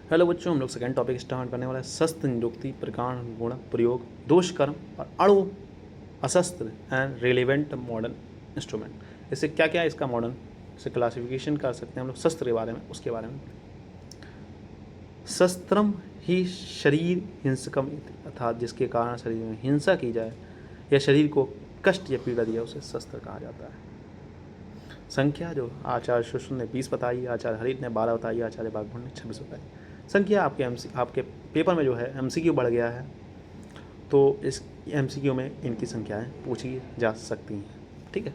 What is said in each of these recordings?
Hello बच्चों, हम लोग सेकंड टॉपिक स्टार्ट करने वाला है। शस्त्र निरुक्ति, प्रकार, गुण, प्रयोग, दोष, कर्म और अणु, अशस्त्र एंड रिलेवेंट मॉडर्न इंस्ट्रूमेंट। इससे क्या क्या इसका मॉडर्न से क्लासिफिकेशन कर सकते हैं हम लोग शस्त्र के बारे में, उसके बारे में। शस्त्रम ही शरीर हिंसकम इति, अर्थात जिसके कारण शरीर में हिंसा की जाए या शरीर को कष्ट या पीड़ा दिया उसे शस्त्र कहा जाता है। संख्या जो आचार्य शुश्र ने 20 बताई, आचार्य हरित ने 12 बताई, आचार्य बागभट्ट ने 26 बताई। संख्या आपके पेपर में जो है एमसीक्यू बढ़ गया है, तो इस एमसीक्यू में इनकी संख्याएं पूछी जा सकती हैं। ठीक है,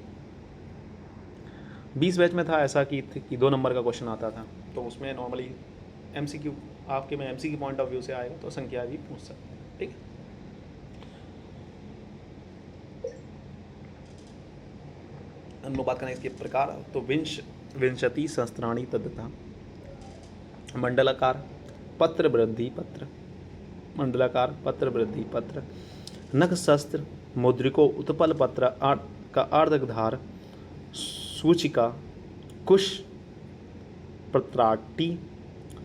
20 बैच में था ऐसा कि 2 नंबर का क्वेश्चन आता था, तो उसमें नॉर्मली एमसीक्यू आपके में एमसीक्यू पॉइंट ऑफ व्यू से आएगा तो संख्या भी पूछ सकते हैं। ठीक है, हम लोग बात करें इसके प्रकार। तो विंशति शस्त्राणी तदता मंडलाकार पत्र वृद्धि पत्र, मंडलाकार पत्र वृद्धि पत्र, नख शस्त्र, मुद्रिको उत्पल पत्र का अर्धधार, सूचिका, कुश, प्रत्राटी,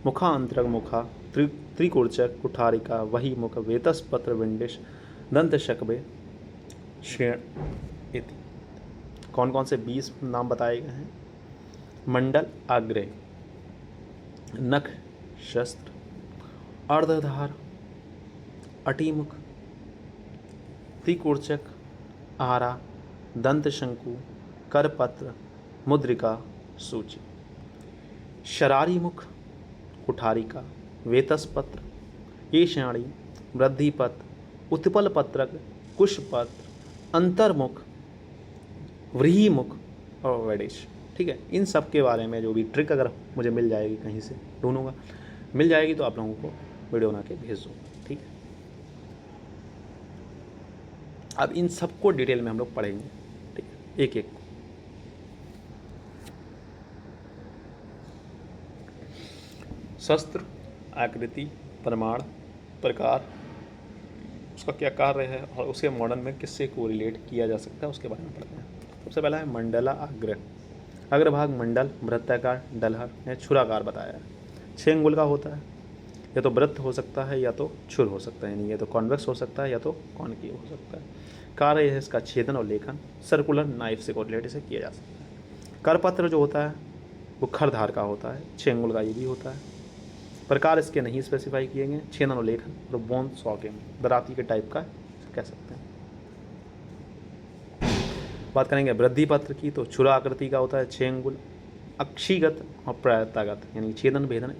मुखांतरक मुखा, त्रिकुर्चक, कुठारिका, वही मुख, वेतस पत्र, विंडिश, दंत शकबे, शेण इति। कौन कौन से 20 नाम बताए गए हैं? मंडल आग्रह, नख शस्त्र, अर्धधार, अटीमुख, त्रिकुर्चक, आरा, दंत शंकु, करपत्र, मुद्रिका, सूची। शरारी मुख, कुठारिका, वेतसपत्र, ईशाणी, वृद्धिपत्र, उत्पल पत्रक, कुशपत्र, अंतर्मुख, व्रीहिमुख और वैडिश। ठीक है, इन सब के बारे में जो भी ट्रिक अगर मुझे मिल जाएगी, कहीं से ढूंढूंगा, मिल जाएगी तो आप लोगों को वीडियो बना के भेज दूँगा। ठीक है, अब इन सबको डिटेल में हम लोग पढ़ेंगे। ठीक है, एक एक। शस्त्र, आकृति, प्रमाण, प्रकार, उसका क्या कार्य है और उसे मॉडर्न में किससे कोरिलेट किया जा सकता है उसके बारे में पढ़ते हैं। सबसे पहला है मंडला आग्रह। अग्रभाग मंडल, वृत्ताकार, डलहर या छुराकार बताया है। 6 अंगुल का होता है, या तो वृत्त हो सकता है या तो छुर हो सकता है, यानी या तो कॉन्वेक्स हो सकता है या तो कॉनकेव हो सकता है। कार्य है इसका छेदन और लेखन, सर्कुलर नाइफ से कोरिलेट इसे किया जा सकता है। करपत्र जो होता है वो खरधार का होता है, 6 अंगुल का ये भी होता है। प्रकार इसके नहीं स्पेसिफाई किए गए, छेदन और लेखन और बोन सॉकेम, दराती के टाइप का कह सकते हैं। बात करेंगे वृद्धि पत्र की, तो छुरा आकृति का होता है, 6 अंगुल, अक्षीगत और प्रयतागत, यानी छेदन भेदन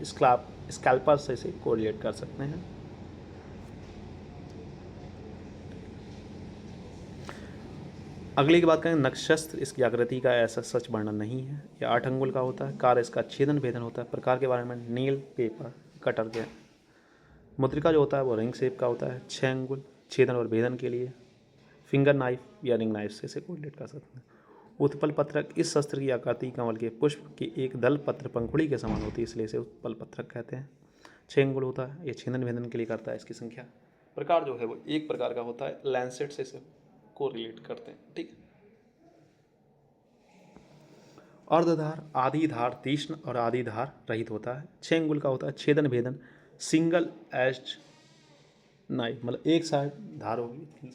स्कैल्पर से इसे कोरिलेट कर सकते हैं। अगली की बात करें नक्षस्त्र, इसकी आकृति का ऐसा सच वर्णन नहीं है, यह 8 अंगुल का होता है। कार्य इसका छेदन भेदन होता है। प्रकार के बारे में नील, पेपर, कटर के। मुद्रिका जो होता है वो रिंग शेप का होता है, 6 अंगुल, छेदन और भेदन के लिए। फिंगर नाइफ या रिंग नाइफ से इसे कोरिलेट कर सकते हैं। उत्पल पत्रक, इस शस्त्र की आकृति कमल के पुष्प की एक दल पत्र पंखुड़ी के समान होती है, इसलिए इसे उत्पल पत्रक कहते हैं। 6 अंगुल होता है, ये छेदन भेदन के लिए करता है। इसकी संख्या, प्रकार जो है वो एक प्रकार का होता है, लैंसेट से इसे कोरिलेट करते हैं। ठीक है, अर्धधार, आधी धार तीक्ष्ण और आधी धार रहित होता है, 6 अंगुल का होता है। छेदन भेदन, सिंगल एज्ड नाइफ, मतलब एक साइड धार होगी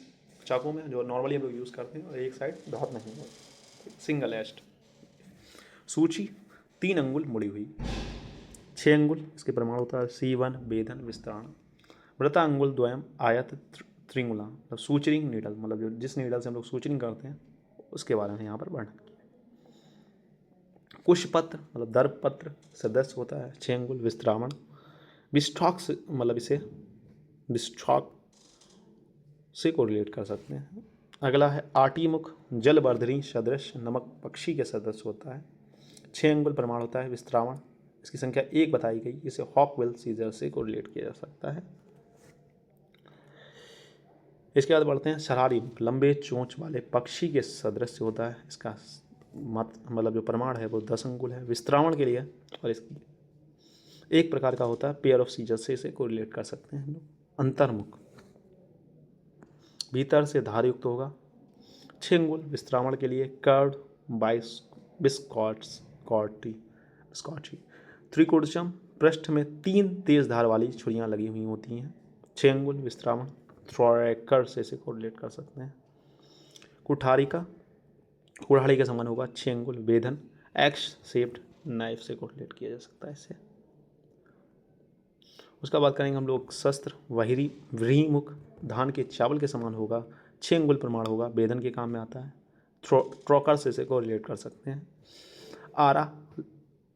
चाकू में जो नॉर्मली हम लोग यूज़ करते हैं, और एक साइड धार नहीं होगी, सिंगल एज्ड। सूची, 3 अंगुल मुड़ी हुई, 6 अंगुल इसके प्रमाण होता है। C1 भेदन विस्तारण, वृता अंगुल द्वयम आयत त्रिंगुला, मतलब सूचरिंग नीडल, मतलब जो जिस नीडल से हम लोग सूचरिंग करते हैं उसके बारे में यहाँ पर वर्णन। कुशपत्र मतलब दर्पपत्र सदस्य होता है, 6 अंगुल, विस्त्रावण, विस्टॉक मतलब इसे विस्टॉक से कोरिलेट कर सकते हैं। अगला है आटीमुख, जलवर्धनी सदृश नमक पक्षी के सदस्य होता है, 6 अंगुल प्रमाण होता है। विस्त्रावण, इसकी संख्या 1 बताई गई, इसे हॉकवेल सीजर से कोरिलेट किया जा सकता है। इसके बाद बढ़ते हैं शरारी मुख, लंबे चोंच वाले पक्षी के सदृश होता है, इसका मतलब जो प्रमाण है वो 10 अंगुल है। विस्त्रावण के लिए और इसकी एक प्रकार का होता है, पेयर ऑफ सीजर से इसे कोरिलेट कर सकते हैं हम लोग। अंतर्मुख, भीतर से धारयुक्त होगा, 6 अंगुल। विस्त्रावण के लिए कर्ड बाइस बिस्कॉट्स कॉर्टी स्कॉची। त्रिकुर्चम, पृष्ठ में 3 तेज धार वाली छुरियां लगी हुई होती हैं। 6 अंगुल विस्त्रावण, थ्रॉकर से इसे कोरिलेट कर सकते हैं। कुठारी के समान होगा। 6 अंगुल वेधन, एक्स शेप्ड नाइफ से कोरिलेट किया जा सकता है इससे। उसका बात करेंगे हम लोग शस्त्र। व्रीहिमुख धान के चावल के समान होगा। 6 अंगुल प्रमाण होगा, वेधन के काम में आता है। ट्रॉकर से इसे को रिलेट कर सकते हैं। आरा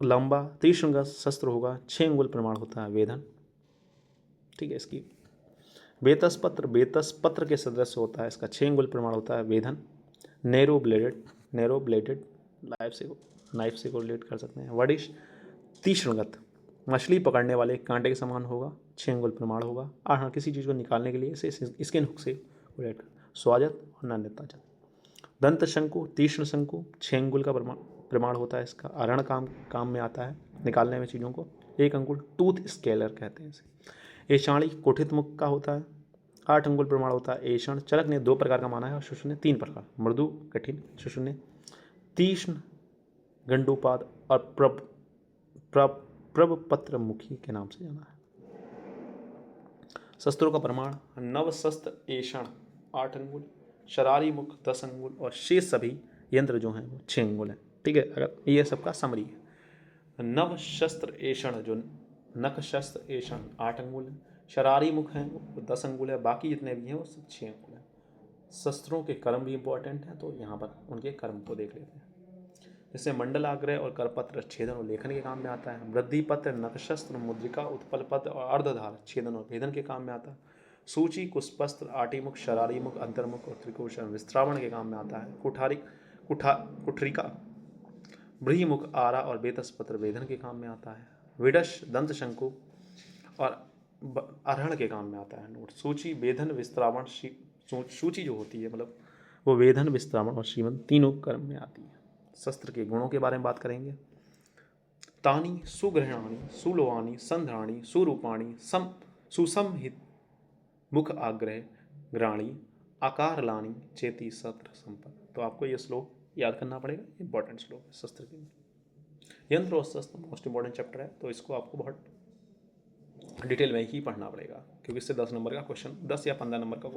लंबा त्रिशृंगा शस्त्र होगा। 6 अंगुल प्रमाण होता है, वेधन। ठीक है। इसकी बेतसपत्र के सदस्य होता है, इसका 6 अंगुल प्रमाण होता है, वेधन। नैरो ब्लेडेड नाइफ से को रिलेट कर सकते हैं। वडिश तीक्ष्णगत मछली पकड़ने वाले कांटे के समान होगा। 6 अंगुल प्रमाण होगा। आहरण किसी चीज़ को निकालने के लिए इसे इसके नुक से रिलेट कर। स्वाजत और नान्यताजत। दंत शंकु तीक्ष्ण शंकु 6 अंगुल का प्रमाण होता है, इसका आहरण काम में आता है, निकालने में चीज़ों को। 1 अंगुल टूथ स्केलर कहते हैं इसे। एषाणी कुठित मुख का होता है। 8 अंगुल प्रमाण होता है। एषण चरक ने 2 प्रकार का माना है और शुष्ण ने 3 प्रकार। मृदु कठिन शुष्ण ने। तीक्ष्ण गंडुपाद और प्रबपत्र मुखी के नाम से जाना है। शस्त्रों का प्रमाण नव शस्त्र एषण 8 अंगुल, शरारी मुख 10 अंगुल और शेष सभी यंत्र जो हैं वो 6 अंगुल हैं। ठीक है। अगर ये सबका समरी है। नव शस्त्र एषण जो नख शस्त्र एषण 8 अंगुल है, शरारी मुख हैं वो 10 अंगुल है, बाकी जितने भी हैं वो सब 6 अंगुल हैं। शस्त्रों के कर्म भी इंपॉर्टेंट हैं, तो यहाँ पर उनके कर्म को देख लेते हैं। जैसे मंडलाग्रह और करपत्र छेदन और लेखन के काम में आता है। वृद्धि पत्र नखशस्त्र मुद्रिका उत्पल पत्र और अर्धधार छेदन और भेदन के काम में आता है। सूची कुशपस्त्र आटीमुख शरारीमुख अंतर्मुख और त्रिकोशन विस्त्रावण के काम में आता है। कुठरिका ब्रीहिमुख आरा और बेतसपत्र वेधन के काम में आता है। विडश दंत शंकु और अरहण के काम में आता है। नोट सूची वेधन विस्त्रावण सूची जो होती है मतलब वो वेधन विस्त्रावण और शीवन तीनों कर्म में आती है। शस्त्र के गुणों के बारे में बात करेंगे। तानी सुग्रहणानी सुलोवानी संध्राणी सुरूपाणी सुसमहित मुख आग्रह ग्राणी आकार लानी चेती सत्र संपद। तो आपको ये श्लोक याद करना पड़ेगा, इंपॉर्टेंट श्लोक है शस्त्र के। यंत्र और शस्त्र मोस्ट इंपॉर्टेंट चैप्टर है, तो इसको आपको बहुत डिटेल में ही पढ़ना पड़ेगा, क्योंकि इससे 10 नंबर का क्वेश्चन 10 या 15 नंबर का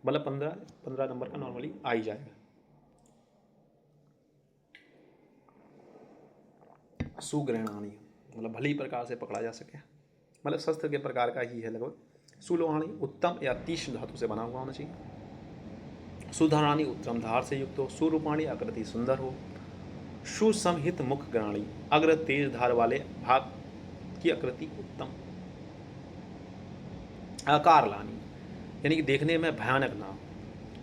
मतलब 15 नंबर का नॉर्मली आ ही जाएगा। सुग्रहणानी मतलब भली प्रकार से पकड़ा जा सके, मतलब शस्त्र के प्रकार का ही है लगभग। सुलोहानी उत्तम या तीक्ष्ण धातु से बना हुआ होना चाहिए। सुधारानी उत्तम धार से युक्त हो। सुरूपाणी आकृति सुंदर हो। सुसमहित मुख ग्राणी अग्र तेज धार वाले भाग की आकृति उत्तम। आकार लानी यानी कि देखने में भयानक ना हो।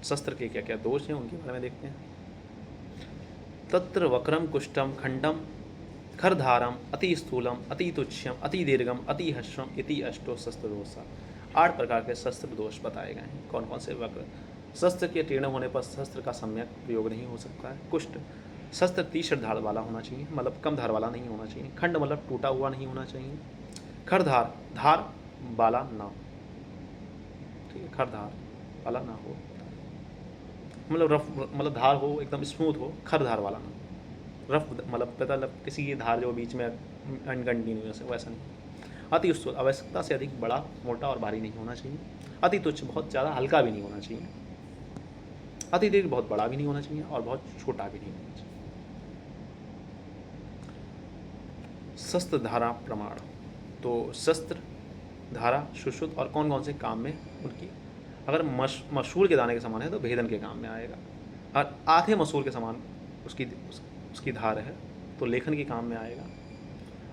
शस्त्र के क्या क्या दोष हैं उनके बारे में देखते हैं। तत्र वक्रम कुष्ठम खंडम खरधारम अति स्थूलम अति तुच्छम अति दीर्घम अति हश्रम इति अष्टो शस्त्र दोषा। 8 प्रकार के शस्त्र दोष बताए गए हैं। कौन कौन से वक्र? शस्त्र के तीर्ण होने पर शस्त्र का सम्यक प्रयोग नहीं हो सकता है। कुष्ठ शस्त्र तीक्ष्ण धार वाला होना चाहिए, मतलब कम धार वाला नहीं होना चाहिए। खंड मतलब टूटा हुआ नहीं होना चाहिए। खरधार धार वाला ना हो, ठीक है, खरधार वाला ना हो, मतलब रफ मतलब धार हो एकदम स्मूथ हो, खरधार वाला ना हो। रफ मतलब मतलब किसी की धार जो बीच में अनकंटिन्यूस है वैसा नहीं। अति स्थूल आवश्यकता से अधिक बड़ा मोटा और भारी नहीं होना चाहिए। अति तुच्छ बहुत ज़्यादा हल्का भी नहीं होना चाहिए। अति दीर्घ बहुत बड़ा भी नहीं होना चाहिए और बहुत छोटा भी नहीं होना चाहिए। शस्त्र धारा प्रमाण, तो शस्त्र धारा सुश्रुत और कौन कौन से काम में उनकी, अगर मसूर के दाने के समान है तो भेदन के काम में आएगा, और आधे मसूर के समान उसकी धार है तो लेखन के काम में आएगा।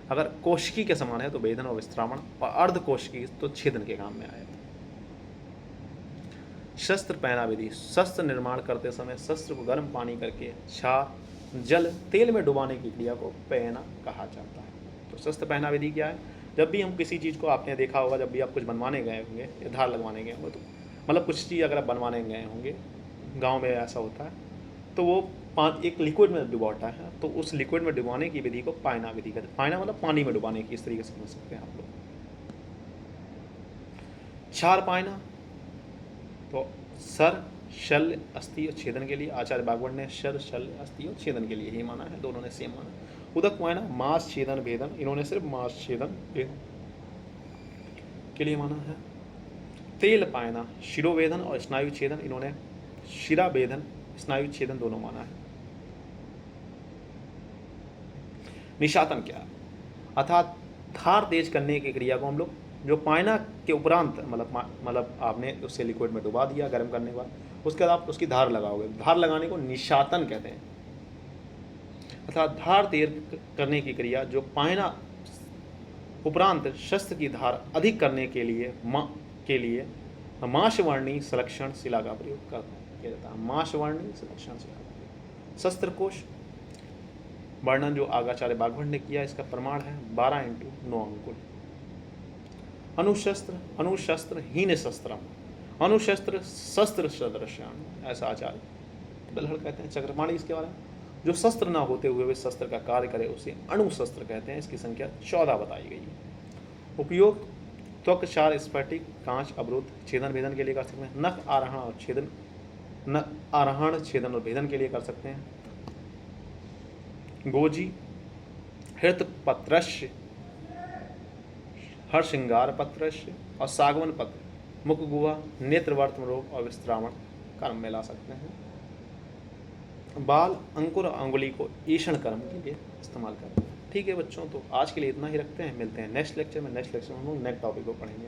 अगर कोशिकी के समान है तो वेधन और विस्त्रावण, और अर्ध कोशिकी तो छेदन के काम में आएगा। शस्त्र पहना विधि, शस्त्र निर्माण करते समय शस्त्र को गर्म पानी करके क्षार जल तेल में डुबाने की क्रिया को पहना कहा जाता है। तो शस्त्र पहना विधि क्या है? जब भी हम किसी चीज़ को, आपने देखा होगा जब भी आप कुछ बनवाने गए होंगे या धार लगवाने गए होंगे, तो मतलब कुछ चीज़ अगर आप बनवाने गए होंगे, गाँव में ऐसा होता है, तो वो एक लिक्विड में डुबाता है, तो उस लिक्विड में डुबाने की विधि को पायना विधि कहते हैं। पायना मतलब पानी में डुबाने की, इस तरीके से समझ सकते हैं आप लोग। क्षार पायना तो सर शल्य अस्थि और छेदन के लिए, आचार्य बागवट ने सर शल्य अस्थि और छेदन के लिए ही माना है, दोनों ने सेम माना। उदक पायना मांस छेदन भेदन, इन्होंने सिर्फ मांस छेदन भेदन। के लिए माना है। तेल पायना, शिरोवेदन और स्नायु छेदन, इन्होंने शिरावेदन स्नायु छेदन दोनों माना है। निशातन क्या है? अर्थात धार तेज करने की क्रिया को हम लोग जो पायना के उपरांत मतलब आपने उससे लिक्विड में डुबा दिया गर्म करने के बाद, उसके बाद आप उसकी धार लगाओगे, धार लगाने को निशातन कहते हैं। अर्थात धार तेज करने की क्रिया जो पायना उपरांत शस्त्र की धार अधिक करने के लिए माशवर्णी संरक्षण शिला का प्रयोग किया जाता है। माशवर्णी संरक्षण शिला का प्रयोग। शस्त्रकोश वर्णन जो आगाचार्य बागभट्ट ने किया, इसका प्रमाण है 12x9 अंकुल। अनुशस्त्र हीन शस्त्रम, अनुशस्त्र शस्त्र सदृश्यान, ऐसा आचार्य बल्हड़ कहते हैं। चक्रपाणी इसके बारे में, जो शस्त्र ना होते हुए वे शस्त्र का कार्य करे उसे अणुशस्त्र कहते हैं। इसकी संख्या 14 बताई गई है। उपयोग त्वक क्षार स्फटिक कांच अवरोध छेदन भेदन के लिए कर सकते हैं। नख आरोहण छेदन और भेदन के लिए कर सकते हैं। गोजी हृत पत्रस्य, हरसिंगार पत्रस्य और सागवन पत्र मुख गुहा नेत्रवर्तम रोग और विस्त्रावण कर्म में ला सकते हैं। बाल अंकुर अंगुली को ईषण कर्म के लिए इस्तेमाल करते हैं। ठीक है बच्चों, तो आज के लिए इतना ही रखते हैं। मिलते हैं नेक्स्ट लेक्चर में। नेक्स्ट लेक्चर में हम लोग नेक्स्ट टॉपिक को पढ़ेंगे।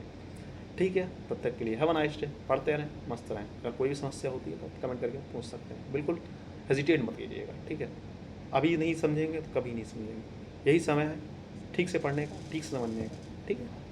ठीक है, तब तक के लिए हैव अ नाइस डे। पढ़ते रहें, मस्त रहें। अगर कोई भी समस्या होती है तो कमेंट करके पूछ सकते हैं। बिल्कुल हेजिटेट मत कीजिएगा। ठीक है, अभी नहीं समझेंगे तो कभी नहीं समझेंगे। यही समय है ठीक से पढ़ने का, ठीक से समझने का। ठीक है।